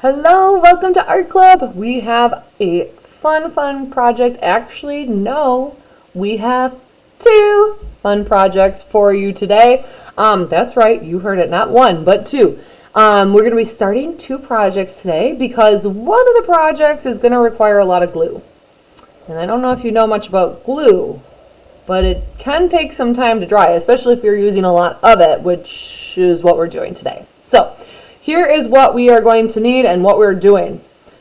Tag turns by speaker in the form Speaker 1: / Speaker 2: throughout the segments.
Speaker 1: Hello, welcome to Art Club. We have a fun project. Actually, no, we have two fun projects for you today. That's right, you heard it, not one, but two. We're going to be starting two projects today because one of the projects is going to require a lot of glue. And I don't know if you know much about glue, but it can take some time to dry, especially if you're using a lot of it, which is what we're doing today. So here is what we are going to need and what we're doing.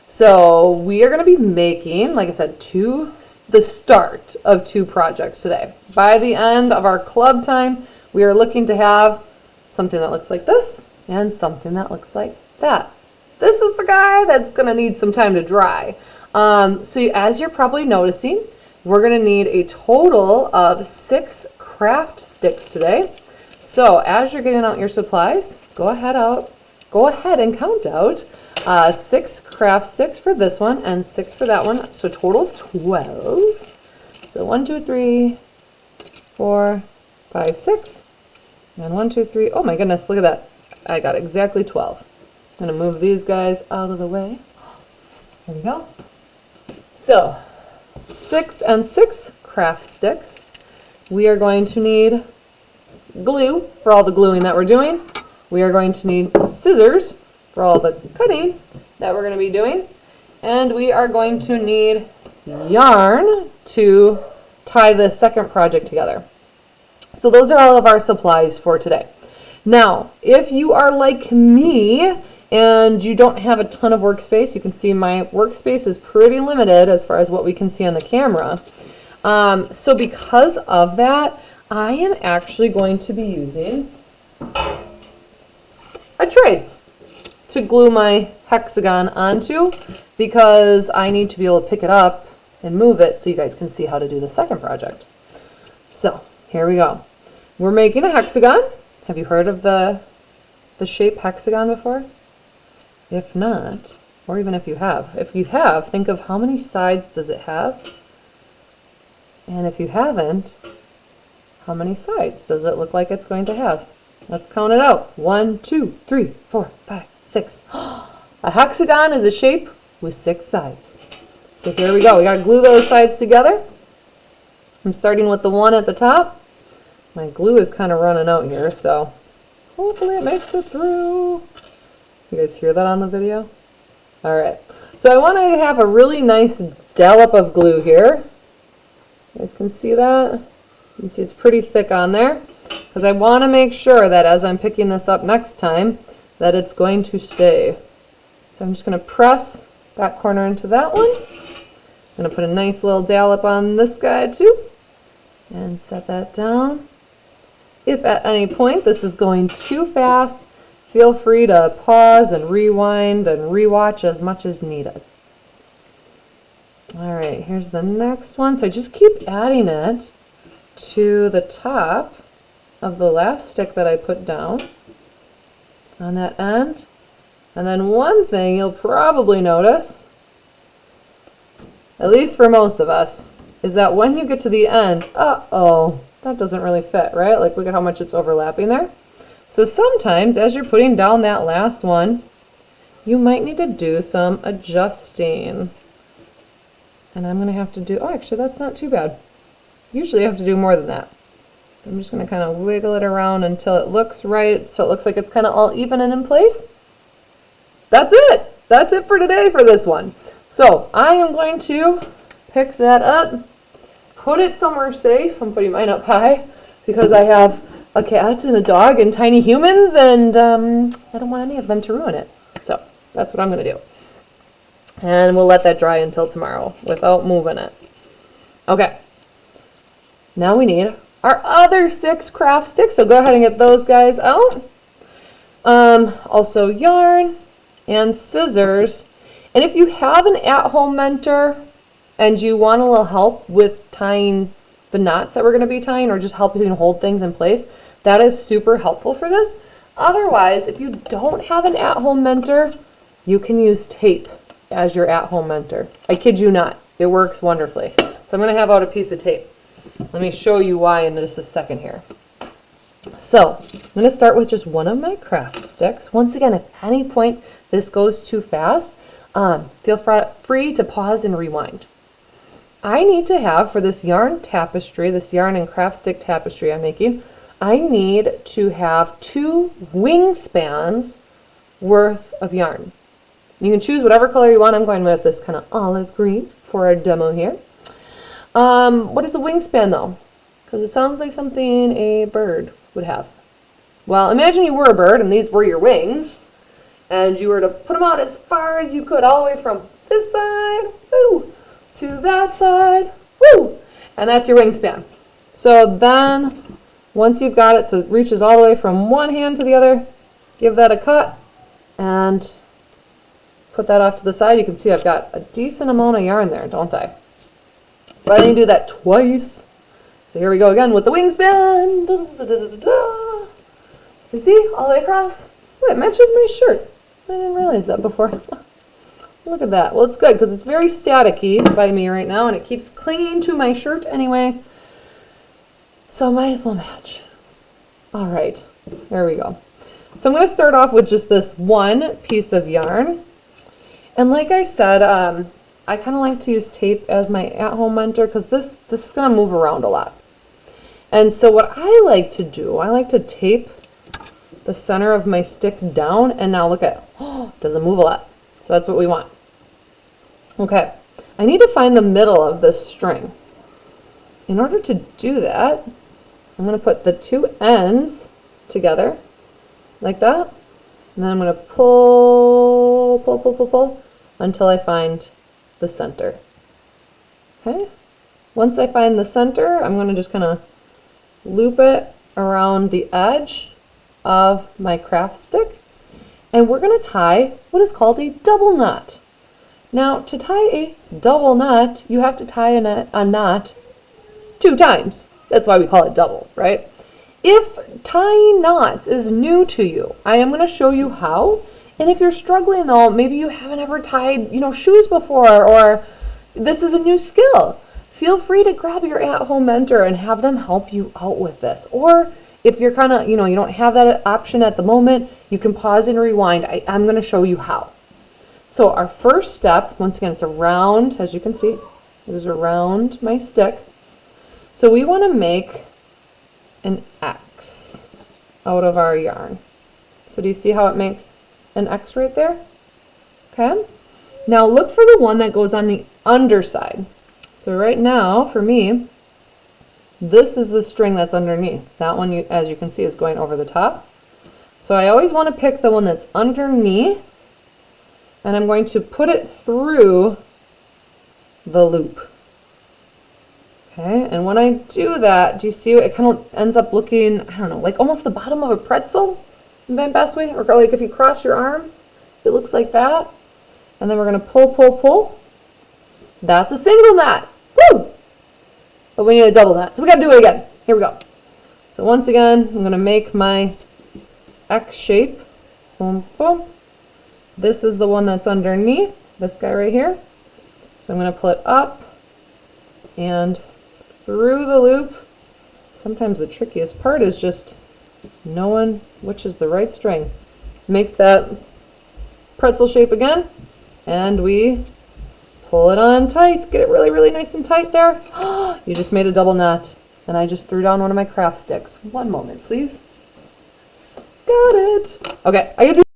Speaker 1: So we are going to be making, like I said, the start of two projects today. By the end of our club time, we are looking to have something that looks like this and something that looks like that. This is the guy that's going to need some time to dry. So as you're probably noticing, we're going to need a total of 6 craft sticks today. So as you're getting out your supplies, go ahead and count out 6 craft sticks for this one and 6 for that one. So total of 12. So 1, 2, 3, 4, 5, 6. And 1, 2, 3. Oh my goodness, look at that. I got exactly 12. I'm going to move these guys out of the way. There we go. So 6 and 6 craft sticks. We are going to need glue for all the gluing that we're doing. We are going to need scissors for all the cutting that we're going to be doing. And we are going to need yarn to tie the second project together. So those are all of our supplies for today. Now, if you are like me and you don't have a ton of workspace, you can see my workspace is pretty limited as far as what we can see on the camera. So because of that, I am actually going to be using a tray to glue my hexagon onto because I need to be able to pick it up and move it so you guys can see how to do the second project. So here we go. We're making a hexagon. Have you heard of the shape hexagon before? If not, or even if you have, think of how many sides does it have? And if you haven't, how many sides does it look like it's going to have? Let's count it out. 1, 2, 3, 4, 5, 6. A hexagon is a shape with 6 sides. So here we go. We got to glue those sides together. I'm starting with the one at the top. My glue is kind of running out here, so hopefully it makes it through. You guys hear that on the video? All right. So I want to have a really nice dollop of glue here. You guys can see that? You can see it's pretty thick on there, because I want to make sure that as I'm picking this up next time that it's going to stay. So I'm just going to press that corner into that one. I'm going to put a nice little dollop on this guy too and set that down. If at any point this is going too fast, feel free to pause and rewind and rewatch as much as needed. All right, here's the next one. So I just keep adding it to the top of the last stick that I put down on that end. And then one thing you'll probably notice, at least for most of us, is that when you get to the end, uh-oh, that doesn't really fit, right? Like, look at how much it's overlapping there. So sometimes as you're putting down that last one, you might need to do some adjusting. And I'm going to have to do, oh, actually that's not too bad. Usually I have to do more than that. I'm just going to kind of wiggle it around until it looks right, so it looks like it's kind of all even and in place. That's it. That's it for today for this one. So I am going to pick that up, put it somewhere safe. I'm putting mine up high because I have a cat and a dog and tiny humans, and I don't want any of them to ruin it. So that's what I'm going to do. And we'll let that dry until tomorrow without moving it. Okay. Now we need our other 6 craft sticks, so go ahead and get those guys out. Also yarn and scissors. And if you have an at-home mentor and you want a little help with tying the knots that we're going to be tying, or just helping hold things in place, that is super helpful for this. Otherwise, if you don't have an at-home mentor, you can use tape as your at-home mentor. I kid you not, it works wonderfully. So I'm going to have out a piece of tape. Let me show you why in just a second here. So I'm going to start with just one of my craft sticks. Once again, at any point, this goes too fast, feel free to pause and rewind. I need to have, for this yarn tapestry, this yarn and craft stick tapestry I'm making, I need to have 2 wingspans worth of yarn. You can choose whatever color you want. I'm going with this kind of olive green for our demo here. What is a wingspan though? Because it sounds like something a bird would have. Well, imagine you were a bird and these were your wings, and you were to put them out as far as you could, all the way from this side, woo, to that side, woo, and that's your wingspan. So then, once you've got it so it reaches all the way from one hand to the other, give that a cut and put that off to the side. You can see I've got a decent amount of yarn there, don't I? But I need to do that twice. So here we go again with the wingspan. Da, da, da, da, da. You can see all the way across. Oh, it matches my shirt. I didn't realize that before. Look at that. Well, it's good because it's very staticky by me right now, and it keeps clinging to my shirt anyway. So might as well match. All right, there we go. So I'm going to start off with just this one piece of yarn. And like I said, I kind of like to use tape as my at-home mentor because this is going to move around a lot. And so what I like to do, I like to tape the center of my stick down, and now look at, oh, it doesn't move a lot. So that's what we want. Okay, I need to find the middle of this string. In order to do that, I'm going to put the 2 ends together like that, and then I'm going to pull, pull, pull, pull, pull until I find the center. Okay, once I find the center, I'm going to just kind of loop it around the edge of my craft stick, and we're going to tie what is called a double knot. Now, to tie a double knot, you have to tie a knot 2 times. That's why we call it double, right? If tying knots is new to you, I am going to show you how. And if you're struggling though, maybe you haven't ever tied, shoes before, or this is a new skill, feel free to grab your at-home mentor and have them help you out with this. Or if you're kind of, you don't have that option at the moment, you can pause and rewind. I'm going to show you how. So our first step, once again, it's around, as you can see, it is around my stick. So we want to make an X out of our yarn. So do you see how it makes an X right there? Okay. Now look for the one that goes on the underside. So right now, for me, this is the string that's underneath. That one, as you can see, is going over the top. So I always want to pick the one that's underneath, and I'm going to put it through the loop. Okay, and when I do that, do you see it kind of ends up looking, I don't know, like almost the bottom of a pretzel, my best way, or like if you cross your arms, it looks like that. And then we're going to pull, pull, pull. That's a single knot. Woo! But we need a double knot, so we got to do it again. Here we go. So once again, I'm going to make my X shape. Boom, boom. This is the one that's underneath, this guy right here. So I'm going to pull it up and through the loop. Sometimes the trickiest part is just knowing which is the right string. Makes that pretzel shape again, and we pull it on tight. Get it really, really nice and tight there. You just made a double knot, and I just threw down one of my craft sticks. One moment, please. Got it. Okay, I gotta do